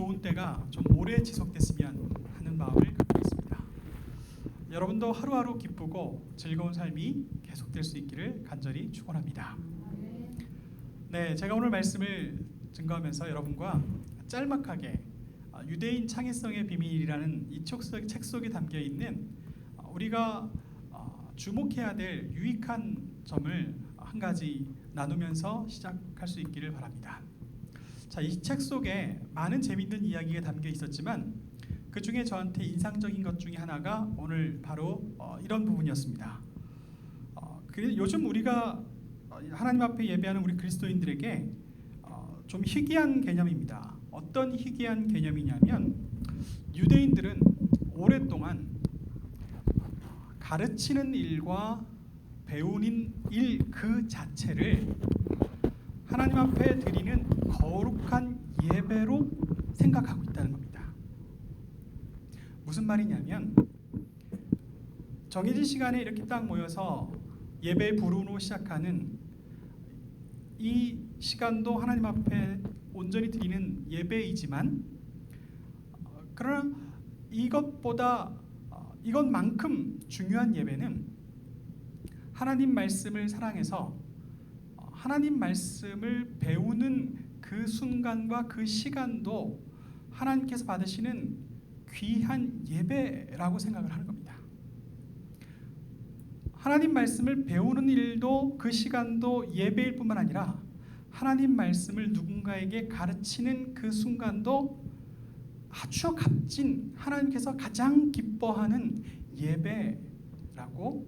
좋은 때가 좀 오래 지속됐으면 하는 마음을 갖고 있습니다. 여러분도 하루하루 기쁘고 즐거운 삶이 계속될 수 있기를 간절히 축원합니다. 네, 제가 오늘 말씀을 증거하면서 여러분과 짤막하게 유대인 창의성의 비밀이라는 이 책 속에 담겨 있는 우리가 주목해야 될 유익한 점을 한 가지 나누면서 시작할 수 있기를 바랍니다. 자, 이 책 속에 많은 재미있는 이야기가 담겨 있었지만 그 중에 저한테 인상적인 것 중에 하나가 오늘 바로 이런 부분이었습니다. 요즘 우리가 하나님 앞에 예배하는 우리 그리스도인들에게 좀 희귀한 개념입니다. 어떤 희귀한 개념이냐면 유대인들은 오랫동안 가르치는 일과 배우는 일 그 자체를 하나님 앞에 드리는 거룩한 예배로 생각하고 있다는 겁니다. 무슨 말이냐면 정해진 시간에 이렇게 딱 모여서 예배 부르노 시작하는 이 시간도 하나님 앞에 온전히 드리는 예배이지만 그러나 이것만큼 중요한 예배는 하나님 말씀을 사랑해서 하나님 말씀을 배우는 그 순간과 그 시간도 하나님께서 받으시는 귀한 예배라고 생각을 하는 겁니다. 하나님 말씀을 배우는 일도 그 시간도 예배일 뿐만 아니라 하나님 말씀을 누군가에게 가르치는 그 순간도 아주 값진 하나님께서 가장 기뻐하는 예배라고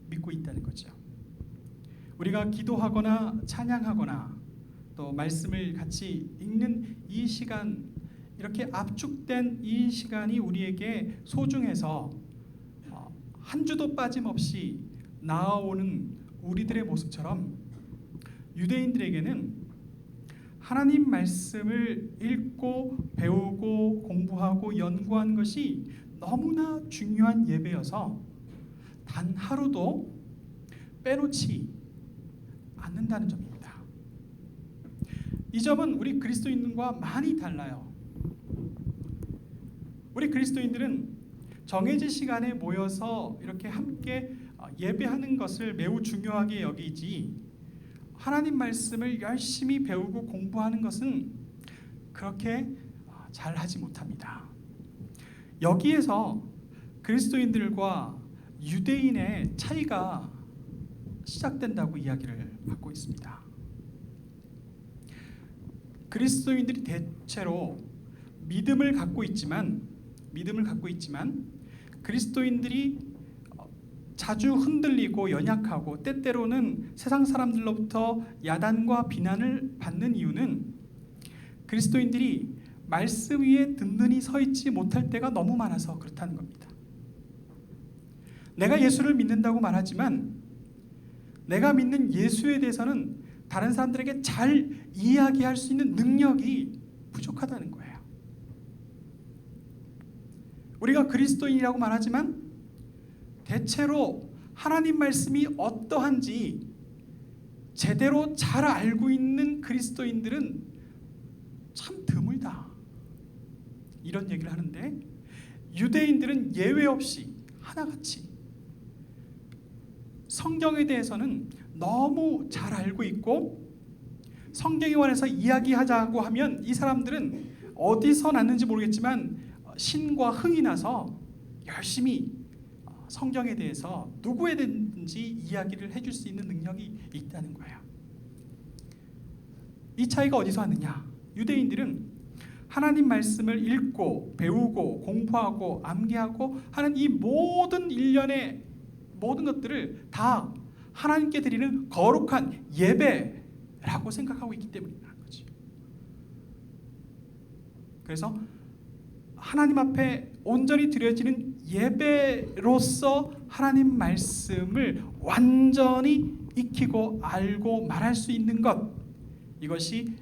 믿고 있다는 거죠. 우리가 기도하거나 찬양하거나 또 말씀을 같이 읽는 이 시간, 이렇게 압축된 이 시간이 우리에게 소중해서 한 주도 빠짐없이 나아오는 우리들의 모습처럼 유대인들에게는 하나님 말씀을 읽고 배우고 공부하고 연구하는 것이 너무나 중요한 예배여서 단 하루도 빼놓지 않는다는 점입니다. 이 점은 우리 그리스도인들과 많이 달라요. 우리 그리스도인들은 정해진 시간에 모여서 이렇게 함께 예배하는 것을 매우 중요하게 여기지 하나님 말씀을 열심히 배우고 공부하는 것은 그렇게 잘하지 못합니다. 여기에서 그리스도인들과 유대인의 차이가 시작된다고 이야기를 하고 있습니다. 그리스도인들이 대체로 믿음을 갖고 있지만 그리스도인들이 자주 흔들리고 연약하고 때때로는 세상 사람들로부터 야단과 비난을 받는 이유는 그리스도인들이 말씀 위에 든든히 서 있지 못할 때가 너무 많아서 그렇다는 겁니다. 내가 예수를 믿는다고 말하지만 내가 믿는 예수에 대해서는 다른 사람들에게 잘 이야기할 수 있는 능력이 부족하다는 거예요. 우리가 그리스도인이라고 말하지만 대체로 하나님 말씀이 어떠한지 제대로 잘 알고 있는 그리스도인들은 참 드물다. 이런 얘기를 하는데 유대인들은 예외 없이 하나같이 성경에 대해서는 너무 잘 알고 있고 성경에 관해서 이야기하자고 하면 이 사람들은 어디서 났는지 모르겠지만 신과 흥이 나서 열심히 성경에 대해서 누구에든지 이야기를 해줄 수 있는 능력이 있다는 거예요. 이 차이가 어디서 왔느냐? 유대인들은 하나님 말씀을 읽고 배우고 공부하고 암기하고 하는 이 모든 일련의 모든 것들을 다 하나님께 드리는 거룩한 예배라고 생각하고 있기 때문이라는 거지. 그래서 하나님 앞에 온전히 드려지는 예배로서 하나님 말씀을 완전히 익히고 알고 말할 수 있는 것, 이것이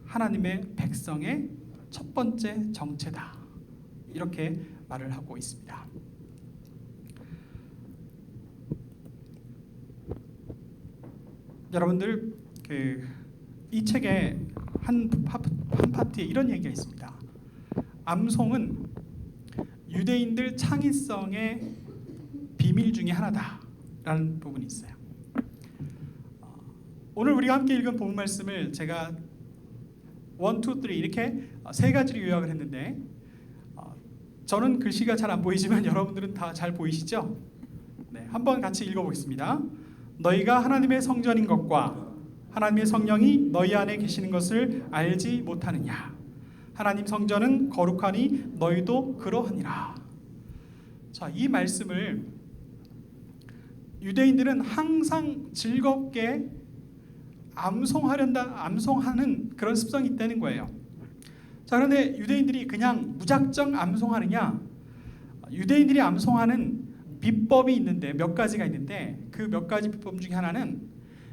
하나님의 백성의 첫 번째 정체다. 이렇게 말을 하고 있습니다. 여러분들 이 책의 한 파트에 이런 얘기가 있습니다. 암송은 유대인들 창의성의 비밀 중에 하나다라는 부분이 있어요. 오늘 우리가 함께 읽은 본문 말씀을 제가 1, 2, 3 이렇게 세 가지로 요약을 했는데 저는 글씨가 잘 안 보이지만 여러분들은 다 잘 보이시죠? 네, 한번 같이 읽어보겠습니다. 너희가 하나님의 성전인 것과 하나님의 성령이 너희 안에 계시는 것을 알지 못하느냐. 하나님 성전은 거룩하니 너희도 그러하니라. 자, 이 말씀을 유대인들은 항상 즐겁게 암송하는 그런 습성이 있다는 거예요. 자, 그런데 유대인들이 그냥 무작정 암송하느냐? 유대인들이 암송하는 비법이 있는데 몇 가지가 있는데 그 몇 가지 비법 중에 하나는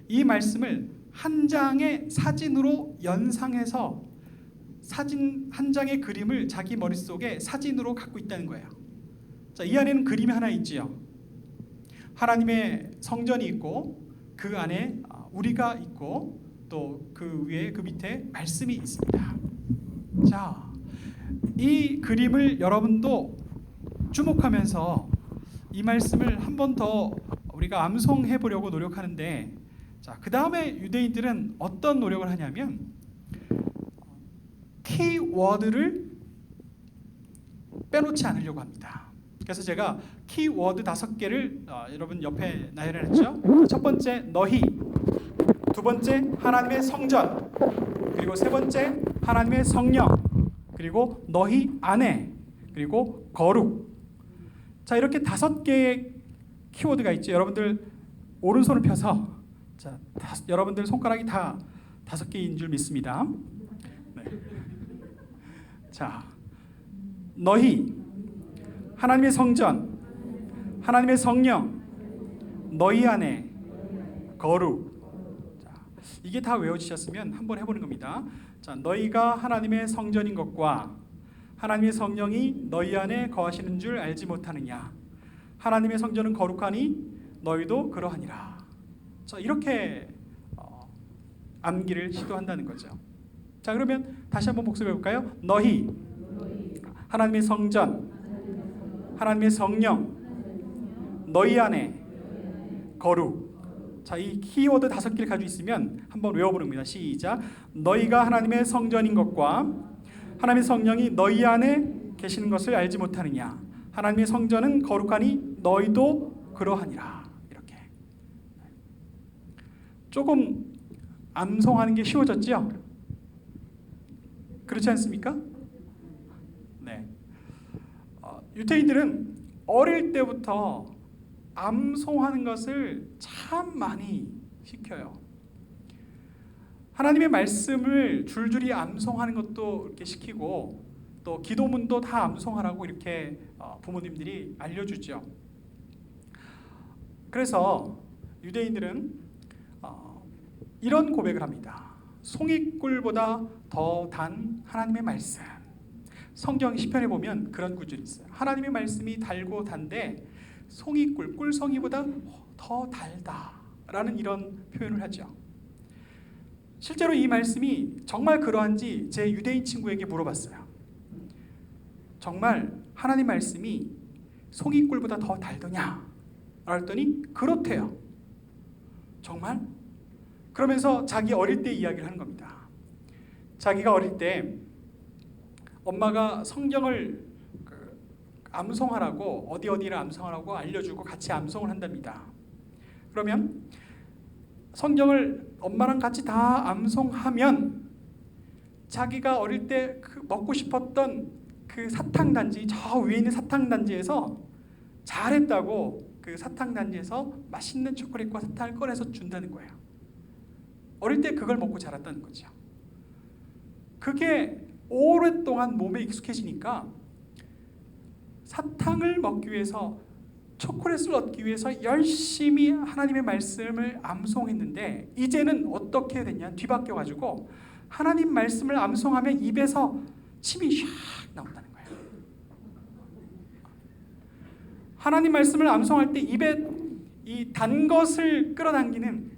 이 말씀을 한 장의 사진으로 연상해서 사진 한 장의 그림을 자기 머릿속에 사진으로 갖고 있다는 거예요. 자, 이 안에는 그림이 하나 있지요. 하나님의 성전이 있고 그 안에 우리가 있고 또 그 위에 그 밑에 말씀이 있습니다. 자, 이 그림을 여러분도 주목하면서 이 말씀을 한 번 더 우리가 암송해 보려고 노력하는데, 자, 그 다음에 유대인들은 어떤 노력을 하냐면 키워드를 빼놓지 않으려고 합니다. 그래서 제가 키워드 5개를 여러분 옆에 나열해놨죠. 첫 번째 너희, 두 번째 하나님의 성전, 그리고 세 번째 하나님의 성령, 그리고 너희 안에, 그리고 거룩. 자, 이렇게 5개의 키워드가 있죠. 여러분들 오른손을 펴서, 자, 여러분들 손가락이 다 5개인 줄 믿습니다. 네. 자, 너희, 하나님의 성전, 하나님의 성령, 너희 안에, 거룩. 자, 이게 다 외워지셨으면 한번 해보는 겁니다. 자, 너희가 하나님의 성전인 것과 하나님의 성령이 너희 안에 거하시는 줄 알지 못하느냐. 하나님의 성전은 거룩하니 너희도 그러하니라. 자, 이렇게 암기를 시도한다는 거죠. 자, 그러면 다시 한번 복습해 볼까요? 너희, 하나님의 성전, 하나님의 성령, 너희 안에, 거룩. 자, 이 키워드 5개를 가지고 있으면 한번 외워보는 겁니다. 시작. 너희가 하나님의 성전인 것과 하나님의 성령이 너희 안에 계시는 것을 알지 못하느냐. 하나님의 성전은 거룩하니 너희도 그러하니라. 이렇게 조금 암송하는 게 쉬워졌죠? 그렇지 않습니까? 네. 유대인들은 어릴 때부터 암송하는 것을 참 많이 시켜요. 하나님의 말씀을 줄줄이 암송하는 것도 이렇게 시키고 또 기도문도 다 암송하라고 이렇게 부모님들이 알려주죠. 그래서 유대인들은 이런 고백을 합니다. 송이꿀보다 더 단 하나님의 말씀. 성경 시편에 보면 그런 구절이 있어요. 하나님의 말씀이 달고 단데 송이꿀, 꿀송이보다 더 달다라는 이런 표현을 하죠. 실제로 이 말씀이 정말 그러한지 제 유대인 친구에게 물어봤어요. 정말 하나님 말씀이 송이꿀보다 더 달더냐? 그랬더니 그렇대요. 정말? 그러면서 자기 어릴 때 이야기를 하는 겁니다. 자기가 어릴 때 엄마가 성경을 암송하라고 어디를 암송하라고 알려주고 같이 암송을 한답니다. 그러면 성경을 엄마랑 같이 다 암송하면 자기가 어릴 때 먹고 싶었던 그 사탕단지, 저 위에 있는 사탕단지에서 잘했다고 그 사탕단지에서 맛있는 초콜릿과 사탕을 꺼내서 준다는 거예요. 어릴 때 그걸 먹고 자랐다는 거죠. 그게 오랫동안 몸에 익숙해지니까 사탕을 먹기 위해서, 초콜릿을 얻기 위해서 열심히 하나님의 말씀을 암송했는데 이제는 어떻게 됐냐? 뒤바뀌어가지고 하나님 말씀을 암송하면 입에서 침이 샥 나온다는 거예요. 하나님 말씀을 암송할 때 입에 이 단 것을 끌어당기는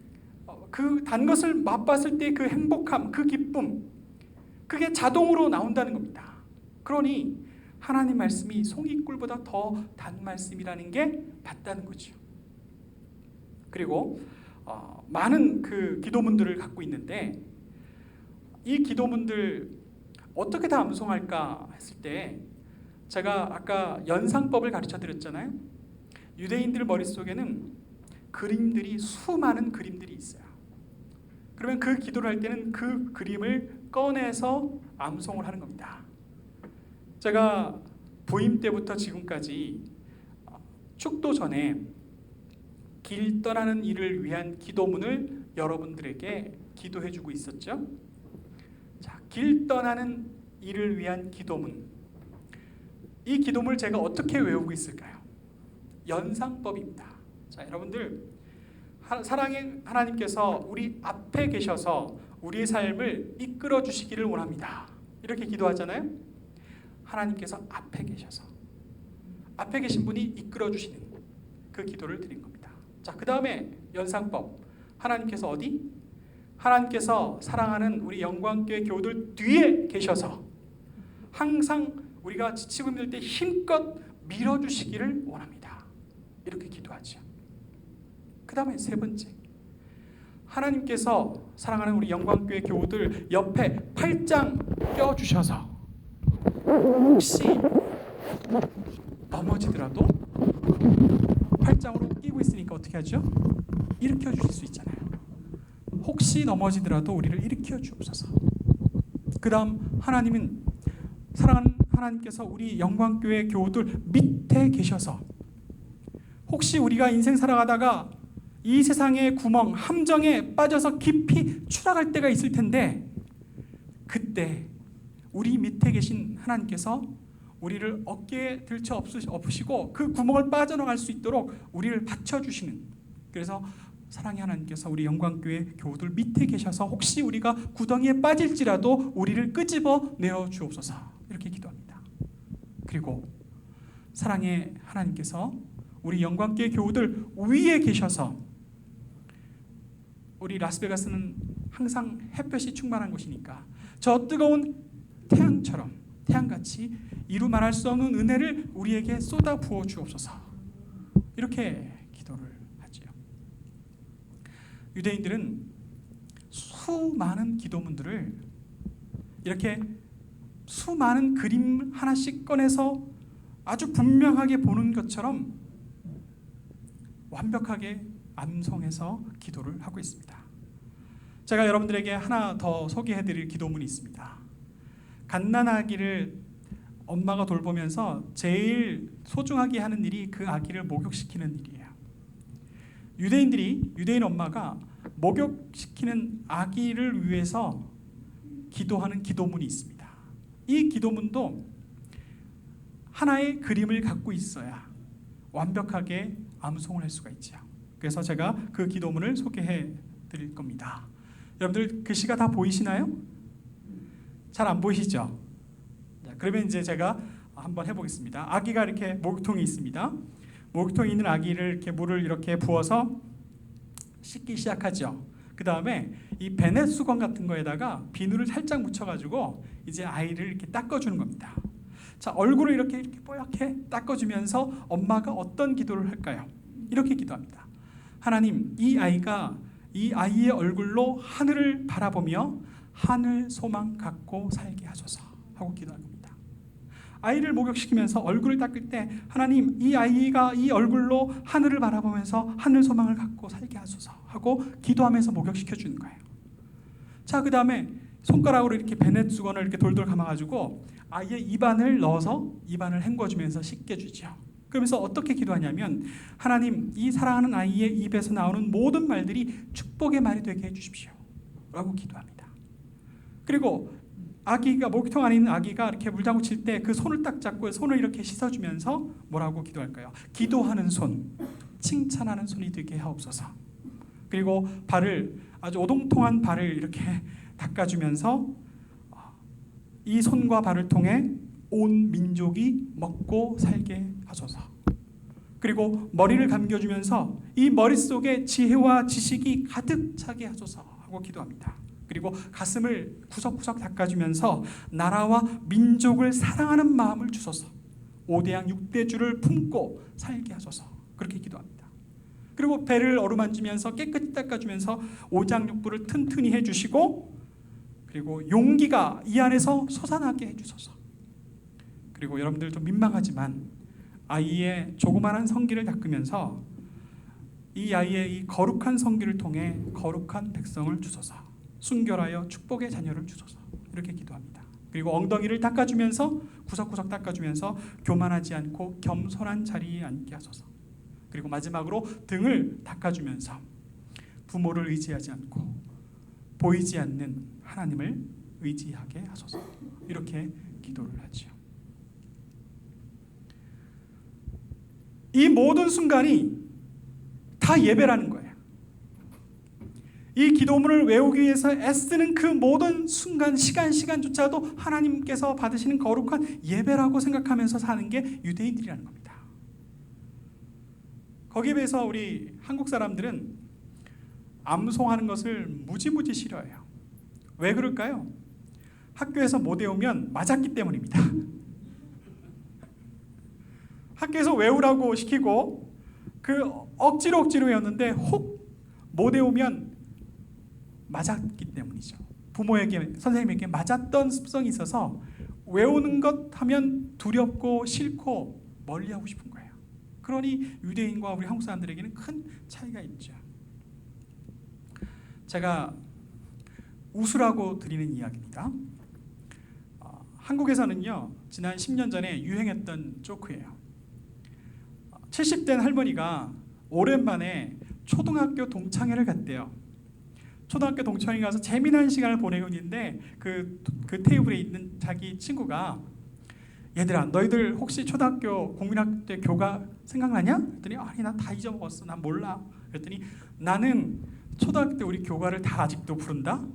그 단 것을 맛봤을 때 그 행복함, 그 기쁨, 그게 자동으로 나온다는 겁니다. 그러니 하나님 말씀이 송이꿀보다 더 단 말씀이라는 게 맞다는 거죠. 그리고 많은 그 기도문들을 갖고 있는데 이 기도문들 어떻게 다 암송할까 했을 때 제가 아까 연상법을 가르쳐 드렸잖아요. 유대인들 머릿속에는 그림들이 수많은 그림들이 있어요. 그러면 그 기도를 할 때는 그 그림을 꺼내서 암송을 하는 겁니다. 제가 부임 때부터 지금까지 축도 전에 길 떠나는 이를 위한 기도문을 여러분들에게 기도해 주고 있었죠. 자, 길 떠나는 이를 위한 기도문. 이 기도문을 제가 어떻게 외우고 있을까요? 연상법입니다. 자, 여러분들 사랑의 하나님께서 우리 앞에 계셔서 우리의 삶을 이끌어 주시기를 원합니다. 이렇게 기도하잖아요. 하나님께서 앞에 계셔서 앞에 계신 분이 이끌어 주시는 그 기도를 드린 겁니다. 자, 그 다음에 연상법. 하나님께서 어디? 하나님께서 사랑하는 우리 영광교회 교우들 뒤에 계셔서 항상 우리가 지치고 힘들 때 힘껏 밀어주시기를 원합니다. 이렇게 기도하죠. 그 다음에 세 번째, 하나님께서 사랑하는 우리 영광교회 교우들 옆에 팔짱 껴주셔서 혹시 넘어지더라도 팔짱으로 끼고 있으니까 어떻게 하죠? 일으켜 주실 수 있잖아요. 혹시 넘어지더라도 우리를 일으켜 주옵소서. 그 다음 하나님은 사랑하는 하나님께서 우리 영광교회 교우들 밑에 계셔서 혹시 우리가 인생 살아가다가 이 세상의 구멍, 함정에 빠져서 깊이 추락할 때가 있을 텐데 그때 우리 밑에 계신 하나님께서 우리를 어깨에 들쳐 엎으시고 그 구멍을 빠져나갈 수 있도록 우리를 받쳐주시는, 그래서 사랑의 하나님께서 우리 영광교회 교우들 밑에 계셔서 혹시 우리가 구덩이에 빠질지라도 우리를 끄집어 내어 주옵소서. 이렇게 기도합니다. 그리고 사랑의 하나님께서 우리 영광교회 교우들 위에 계셔서, 우리 라스베가스는 항상 햇볕이 충만한 곳이니까 저 뜨거운 태양처럼, 태양같이 이루 말할 수 없는 은혜를 우리에게 쏟아 부어 주옵소서. 이렇게 기도를 하지요. 유대인들은 수많은 기도문들을 이렇게 수많은 그림 하나씩 꺼내서 아주 분명하게 보는 것처럼 완벽하게 암송해서 기도를 하고 있습니다. 제가 여러분들에게 하나 더 소개해드릴 기도문이 있습니다. 갓난아기를 엄마가 돌보면서 제일 소중하게 하는 일이 그 아기를 목욕시키는 일이에요. 유대인 엄마가 목욕시키는 아기를 위해서 기도하는 기도문이 있습니다. 이 기도문도 하나의 그림을 갖고 있어야 완벽하게 암송을 할 수가 있죠. 그래서 제가 그 기도문을 소개해 드릴 겁니다. 여러분들 글씨가 다 보이시나요? 잘 안 보이시죠? 그러면 이제 제가 한번 해보겠습니다. 아기가 이렇게 목욕통이 있습니다. 목욕통에 있는 아기를 이렇게 물을 이렇게 부어서 씻기 시작하죠. 그 다음에 이 베넷 수건 같은 거에다가 비누를 살짝 묻혀가지고 이제 아이를 이렇게 닦아주는 겁니다. 자, 얼굴을 이렇게 뽀얗게 닦아주면서 엄마가 어떤 기도를 할까요? 이렇게 기도합니다. 하나님, 이 아이의 얼굴로 하늘을 바라보며 하늘 소망 갖고 살게 하소서 하고 기도하는 겁니다. 아이를 목욕시키면서 얼굴을 닦을 때 하나님, 이 아이가 이 얼굴로 하늘을 바라보면서 하늘 소망을 갖고 살게 하소서 하고 기도하면서 목욕시켜 주는 거예요. 자, 그 다음에 손가락으로 이렇게 베넷 수건을 이렇게 돌돌 감아가지고 아이의 입안을 넣어서 입안을 헹궈주면서 씻겨주죠. 그러면서 어떻게 기도하냐면, 하나님, 이 사랑하는 아이의 입에서 나오는 모든 말들이 축복의 말이 되게 해주십시오 라고 기도합니다. 그리고 아기가, 목욕통 안에 있는 아기가 이렇게 물장구 칠 때 그 손을 딱 잡고 손을 이렇게 씻어주면서 뭐라고 기도할까요? 기도하는 손, 칭찬하는 손이 되게 하옵소서. 그리고 발을, 아주 오동통한 발을 이렇게 닦아주면서 이 손과 발을 통해 온 민족이 먹고 살게 하소서. 그리고 머리를 감겨주면서 이 머릿속에 지혜와 지식이 가득 차게 하소서 하고 기도합니다. 그리고 가슴을 구석구석 닦아주면서 나라와 민족을 사랑하는 마음을 주소서. 5대양 6대주를 품고 살게 하소서. 그렇게 기도합니다. 그리고 배를 어루만지면서 깨끗이 닦아주면서 오장육부를 튼튼히 해주시고, 그리고 용기가 이 안에서 솟아나게 해주소서. 그리고 여러분들 좀 민망하지만 아이의 조그마한 성기를 닦으면서 이 아이의 이 거룩한 성기를 통해 거룩한 백성을 주소서. 순결하여 축복의 자녀를 주소서. 이렇게 기도합니다. 그리고 엉덩이를 닦아주면서 구석구석 닦아주면서 교만하지 않고 겸손한 자리에 앉게 하소서. 그리고 마지막으로 등을 닦아주면서 부모를 의지하지 않고 보이지 않는 하나님을 의지하게 하소서. 이렇게 기도를 하죠. 이 모든 순간이 다 예배라는 거예요. 이 기도문을 외우기 위해서 애쓰는 그 모든 순간, 시간조차도 하나님께서 받으시는 거룩한 예배라고 생각하면서 사는 게 유대인들이라는 겁니다. 거기에 비해서 우리 한국 사람들은 암송하는 것을 무지무지 싫어해요. 왜 그럴까요? 학교에서 못 외우면 맞았기 때문입니다. 학교에서 외우라고 시키고 그 억지로 외웠는데 혹 못 외우면 맞았기 때문이죠. 부모에게, 선생님에게 맞았던 습성이 있어서 외우는 것 하면 두렵고 싫고 멀리하고 싶은 거예요. 그러니 유대인과 우리 한국 사람들에게는 큰 차이가 있죠. 제가 웃으라고 드리는 이야기입니다. 한국에서는요, 지난 10년 전에 유행했던 조크예요. 70된 할머니가 오랜만에 초등학교 동창회를 갔대요. 초등학교 동창회 가서 재미난 시간을 보내고 있는데 그 테이블에 있는 자기 친구가, 얘들아 너희들 혹시 초등학교 국민학교 때 교가 생각나냐? 그랬더니 아니 나 다 잊어먹었어. 난 몰라. 그랬더니 나는 초등학교 때 우리 교가를 다 아직도 부른다.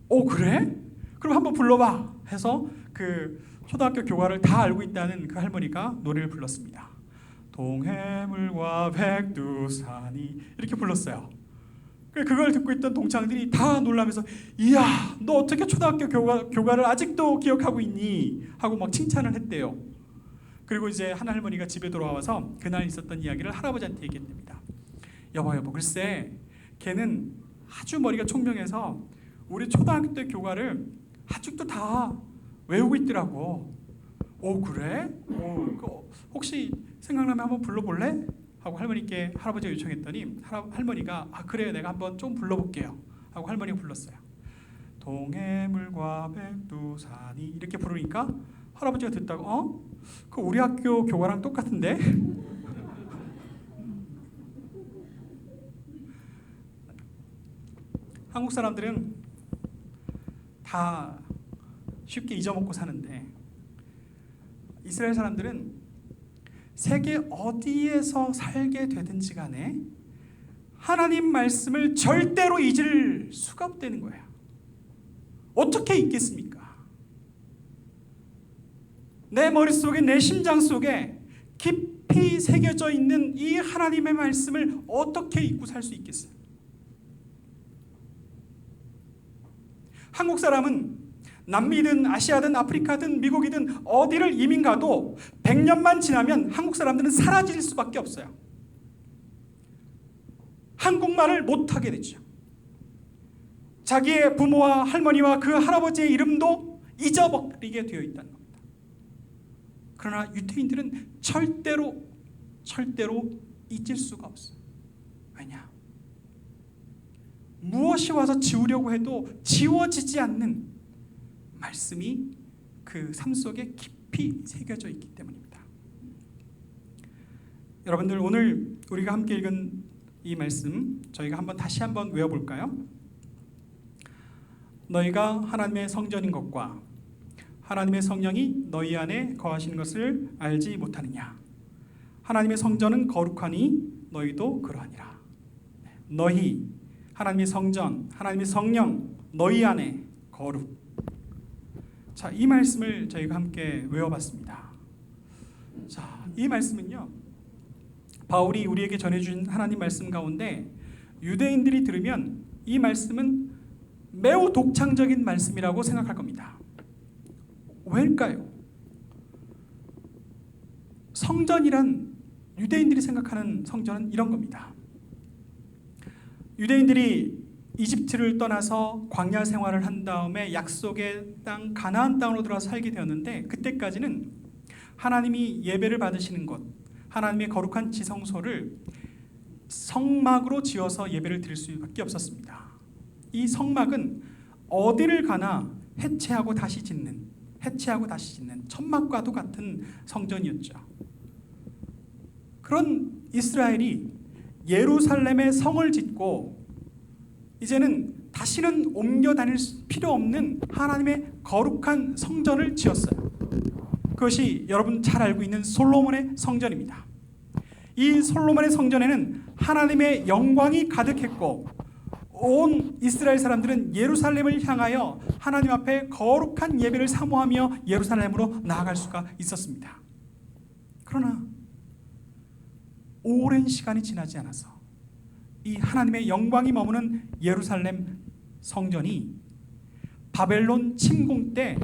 오 그래? 그럼 한번 불러봐 해서 그 초등학교 교가를 다 알고 있다는 그 할머니가 노래를 불렀습니다. 동해물과 백두산이 이렇게 불렀어요. 그걸 듣고 있던 동창들이 다 놀라면서 이야 너 어떻게 초등학교 교가를 아직도 기억하고 있니? 하고 막 칭찬을 했대요. 그리고 이제 한 할머니가 집에 돌아와서 그날 있었던 이야기를 할아버지한테 얘기했답니다. 여보 글쎄 걔는 아주 머리가 총명해서 우리 초등학교 때 교가를 아직도 다 외우고 있더라고. 오 그래? 혹시 생각나면 한번 불러볼래? 하고 할머니께 할아버지가 요청했더니 할머니가 아 그래 내가 한번 좀 불러볼게요 하고 할머니가 불렀어요. 동해물과 백두산이 이렇게 부르니까 할아버지가 듣다가 그 우리 학교 교과랑 똑같은데? 한국 사람들은 다 쉽게 잊어먹고 사는데 이스라엘 사람들은 세계 어디에서 살게 되든지 간에 하나님 말씀을 절대로 잊을 수가 없다는 거예요. 어떻게 잊겠습니까? 내 머릿속에 내 심장 속에 깊이 새겨져 있는 이 하나님의 말씀을 어떻게 잊고 살 수 있겠어요? 한국 사람은 남미든 아시아든 아프리카든 미국이든 어디를 이민 가도 100년만 지나면 한국 사람들은 사라질 수밖에 없어요. 한국말을 못하게 되죠. 자기의 부모와 할머니와 그 할아버지의 이름도 잊어버리게 되어 있다는 겁니다. 그러나 유대인들은 절대로 잊을 수가 없어요. 왜냐? 무엇이 와서 지우려고 해도 지워지지 않는 말씀이 그 삶 속에 깊이 새겨져 있기 때문입니다. 여러분들 오늘 우리가 함께 읽은 이 말씀 저희가 다시 한번 외워볼까요? 너희가 하나님의 성전인 것과 하나님의 성령이 너희 안에 거하시는 것을 알지 못하느냐? 하나님의 성전은 거룩하니 너희도 그러하니라. 너희 하나님의 성전, 하나님의 성령 너희 안에 거룩. 자, 이 말씀을 저희가 함께 외워봤습니다. 자, 이 말씀은요, 바울이 우리에게 전해준 하나님 말씀 가운데 유대인들이 들으면 이 말씀은 매우 독창적인 말씀이라고 생각할 겁니다. 왜일까요? 성전이란, 유대인들이 생각하는 성전은 이런 겁니다. 유대인들이 이집트를 떠나서 광야 생활을 한 다음에 약속의 땅 가나안 땅으로 들어가 살게 되었는데, 그때까지는 하나님이 예배를 받으시는 곳, 하나님의 거룩한 지성소를 성막으로 지어서 예배를 드릴 수밖에 없었습니다. 이 성막은 어디를 가나 해체하고 다시 짓는 천막과도 같은 성전이었죠. 그런 이스라엘이 예루살렘에 성을 짓고 이제는 다시는 옮겨 다닐 필요 없는 하나님의 거룩한 성전을 지었어요. 그것이 여러분 잘 알고 있는 솔로몬의 성전입니다. 이 솔로몬의 성전에는 하나님의 영광이 가득했고, 온 이스라엘 사람들은 예루살렘을 향하여 하나님 앞에 거룩한 예배를 사모하며 예루살렘으로 나아갈 수가 있었습니다. 그러나 오랜 시간이 지나지 않아서 이 하나님의 영광이 머무는 예루살렘 성전이 바벨론 침공 때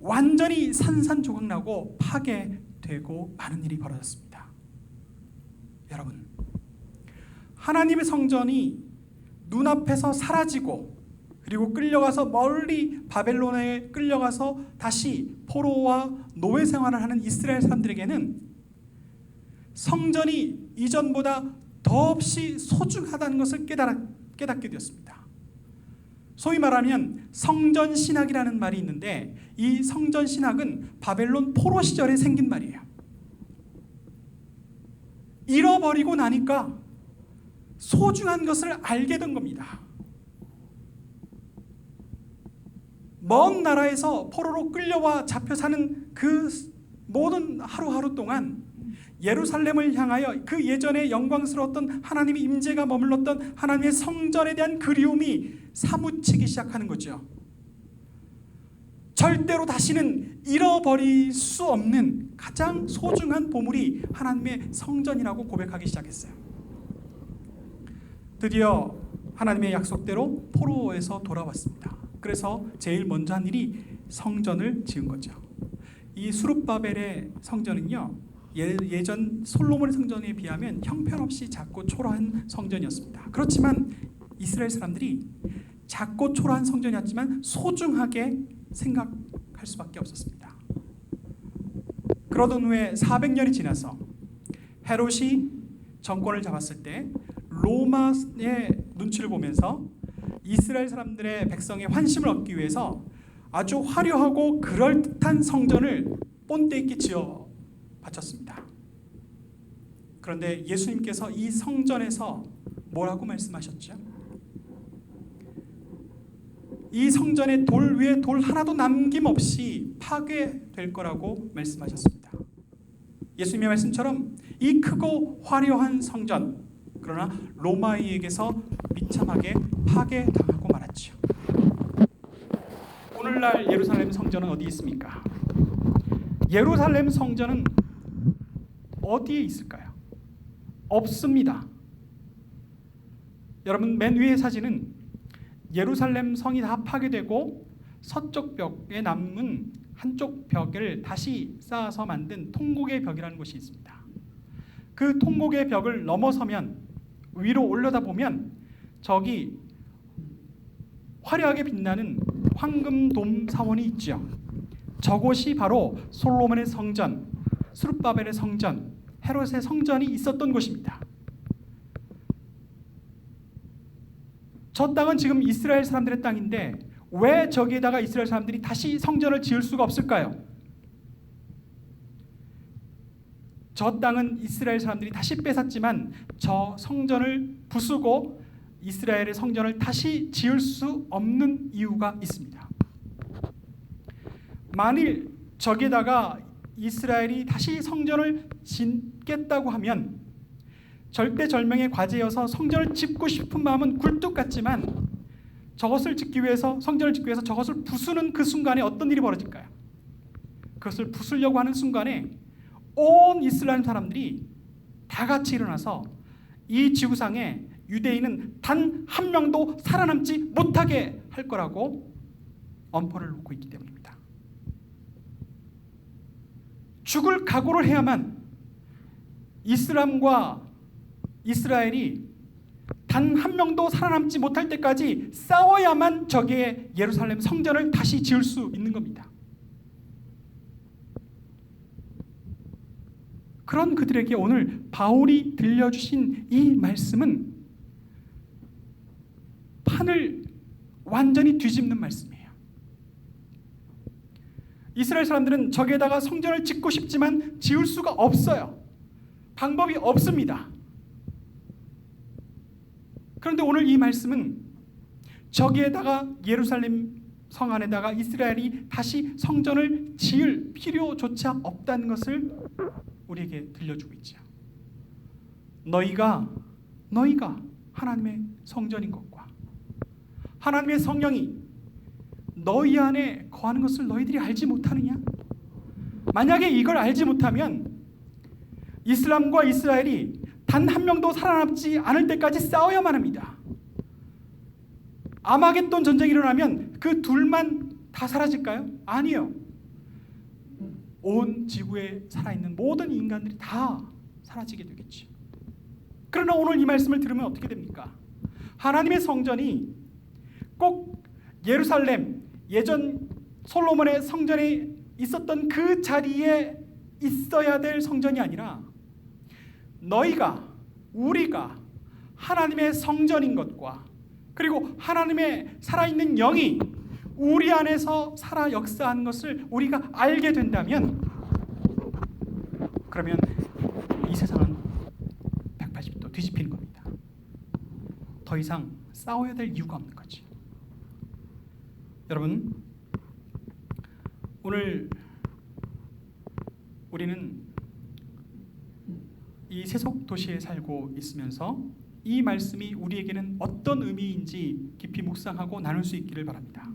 완전히 산산조각나고 파괴되고 많은 일이 벌어졌습니다. 여러분, 하나님의 성전이 눈앞에서 사라지고 그리고 끌려가서 멀리 바벨론에 끌려가서 다시 포로와 노예 생활을 하는 이스라엘 사람들에게는 성전이 이전보다 더없이 소중하다는 것을 깨닫게 되었습니다. 소위 말하면 성전신학이라는 말이 있는데, 이 성전신학은 바벨론 포로 시절에 생긴 말이에요. 잃어버리고 나니까 소중한 것을 알게 된 겁니다. 먼 나라에서 포로로 끌려와 잡혀 사는 그 모든 하루하루 동안 예루살렘을 향하여 그 예전에 영광스러웠던 하나님의 임재가 머물렀던 하나님의 성전에 대한 그리움이 사무치기 시작하는 거죠. 절대로 다시는 잃어버릴 수 없는 가장 소중한 보물이 하나님의 성전이라고 고백하기 시작했어요. 드디어 하나님의 약속대로 포로에서 돌아왔습니다. 그래서 제일 먼저 한 일이 성전을 지은 거죠. 이 수룹바벨의 성전은요, 예전 솔로몬의 성전에 비하면 형편없이 작고 초라한 성전이었습니다. 그렇지만 이스라엘 사람들이 작고 초라한 성전이었지만 소중하게 생각할 수밖에 없었습니다. 그러던 후에 400년이 지나서 헤롯이 정권을 잡았을 때 로마의 눈치를 보면서 이스라엘 사람들의 백성의 환심을 얻기 위해서 아주 화려하고 그럴듯한 성전을 본때 있게 지어 바쳤습니다. 그런데 예수님께서 이 성전에서 뭐라고 말씀하셨죠? 이 성전의 돌 위에 돌 하나도 남김없이 파괴될 거라고 말씀하셨습니다. 예수님의 말씀처럼 이 크고 화려한 성전, 그러나 로마인에게서 비참하게 파괴당하고 말았죠. 오늘날 예루살렘 성전은 어디 있습니까? 예루살렘 성전은 어디에 있을까요? 없습니다. 여러분, 맨 위의 사진은 예루살렘 성이 다 파괴되고 서쪽 벽에 남은 한쪽 벽을 다시 쌓아서 만든 통곡의 벽이라는 곳이 있습니다. 그 통곡의 벽을 넘어서면, 위로 올려다보면 저기 화려하게 빛나는 황금돔 사원이 있죠. 저곳이 바로 솔로몬의 성전, 수룹바벨의 성전, 헤롯의 성전이 있었던 곳입니다. 저 땅은 지금 이스라엘 사람들의 땅인데 왜 저기에다가 이스라엘 사람들이 다시 성전을 지을 수가 없을까요? 저 땅은 이스라엘 사람들이 다시 뺏었지만 저 성전을 부수고 이스라엘의 성전을 다시 지을 수 없는 이유가 있습니다. 만일 저기에다가 이스라엘이 다시 성전을 짓겠다고 하면 절대절명의 과제여서 성전을 짓고 싶은 마음은 굴뚝 같지만 저것을 짓기 위해서, 성전을 짓기 위해서 저것을 부수는 그 순간에 어떤 일이 벌어질까요? 그것을 부수려고 하는 순간에 온 이스라엘 사람들이 다 같이 일어나서 이 지구상에 유대인은 단 한 명도 살아남지 못하게 할 거라고 엄포를 놓고 있기 때문입니다. 죽을 각오를 해야만 이슬람과 이스라엘이 단 한 명도 살아남지 못할 때까지 싸워야만 저기에 예루살렘 성전을 다시 지을 수 있는 겁니다. 그런 그들에게 오늘 바울이 들려주신 이 말씀은 판을 완전히 뒤집는 말씀이에요. 이스라엘 사람들은 저기에다가 성전을 짓고 싶지만 지을 수가 없어요. 방법이 없습니다. 그런데 오늘 이 말씀은 저기에다가 예루살렘 성 안에다가 이스라엘이 다시 성전을 지을 필요조차 없다는 것을 우리에게 들려주고 있죠. 너희가 하나님의 성전인 것과 하나님의 성령이 너희 안에 거하는 것을 너희들이 알지 못하느냐? 만약에 이걸 알지 못하면 이슬람과 이스라엘이 단 한 명도 살아남지 않을 때까지 싸워야만 합니다. 아마겟돈 전쟁이 일어나면 그 둘만 다 사라질까요? 아니요. 온 지구에 살아있는 모든 인간들이 다 사라지게 되겠죠. 그러나 오늘 이 말씀을 들으면 어떻게 됩니까? 하나님의 성전이 꼭 예루살렘 예전 솔로몬의 성전에 있었던 그 자리에 있어야 될 성전이 아니라 우리가 하나님의 성전인 것과 그리고 하나님의 살아있는 영이 우리 안에서 살아 역사하는 것을 우리가 알게 된다면 그러면 이 세상은 180도 뒤집히는 겁니다. 더 이상 싸워야 될 이유가 없는 거지. 여러분, 오늘 우리는 이 세속 도시에 살고 있으면서 이 말씀이 우리에게는 어떤 의미인지 깊이 묵상하고 나눌 수 있기를 바랍니다.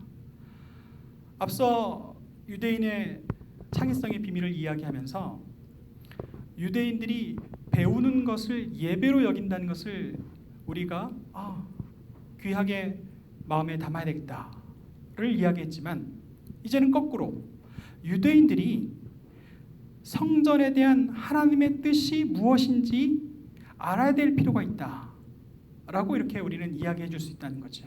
앞서 유대인의 창의성의 비밀을 이야기하면서 유대인들이 배우는 것을 예배로 여긴다는 것을 우리가 귀하게 마음에 담아야 되겠다를 이야기했지만 이제는 거꾸로 유대인들이 성전에 대한 하나님의 뜻이 무엇인지 알아야 될 필요가 있다라고 이렇게 우리는 이야기해 줄 수 있다는 거죠.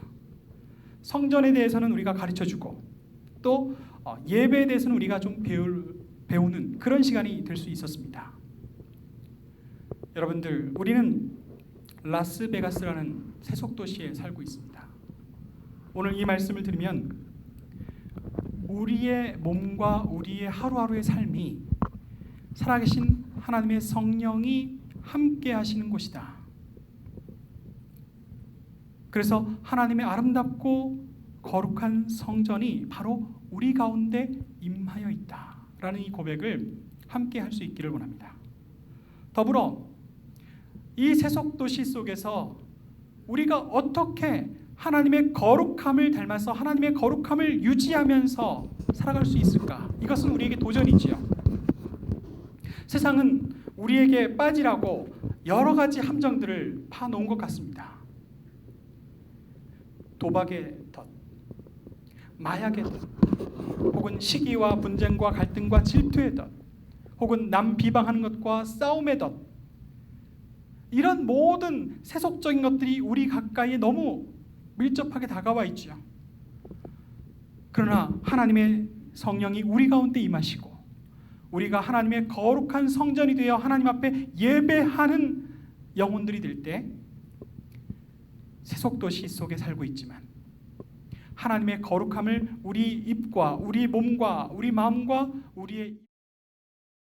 성전에 대해서는 우리가 가르쳐주고 또 예배에 대해서는 우리가 좀 배우는 그런 시간이 될 수 있었습니다. 여러분들, 우리는 라스베가스라는 세속도시에 살고 있습니다. 오늘 이 말씀을 들으면 우리의 몸과 우리의 하루하루의 삶이 살아계신 하나님의 성령이 함께 하시는 곳이다. 그래서 하나님의 아름답고 거룩한 성전이 바로 우리 가운데 임하여 있다라는 이 고백을 함께 할 수 있기를 원합니다. 더불어 이 세속도시 속에서 우리가 어떻게 하나님의 거룩함을 닮아서 하나님의 거룩함을 유지하면서 살아갈 수 있을까? 이것은 우리에게 도전이지요. 세상은 우리에게 빠지라고 여러 가지 함정들을 파놓은 것 같습니다. 도박의 덫, 마약의 덫, 혹은 시기와 분쟁과 갈등과 질투의 덫, 혹은 남 비방하는 것과 싸움의 덫, 이런 모든 세속적인 것들이 우리 가까이에 너무 밀접하게 다가와 있죠. 그러나 하나님의 성령이 우리 가운데 임하시고 우리가 하나님의 거룩한 성전이 되어 하나님 앞에 예배하는 영혼들이 될 때 세속도시 속에 살고 있지만 하나님의 거룩함을 우리 입과 우리 몸과 우리 마음과 우리의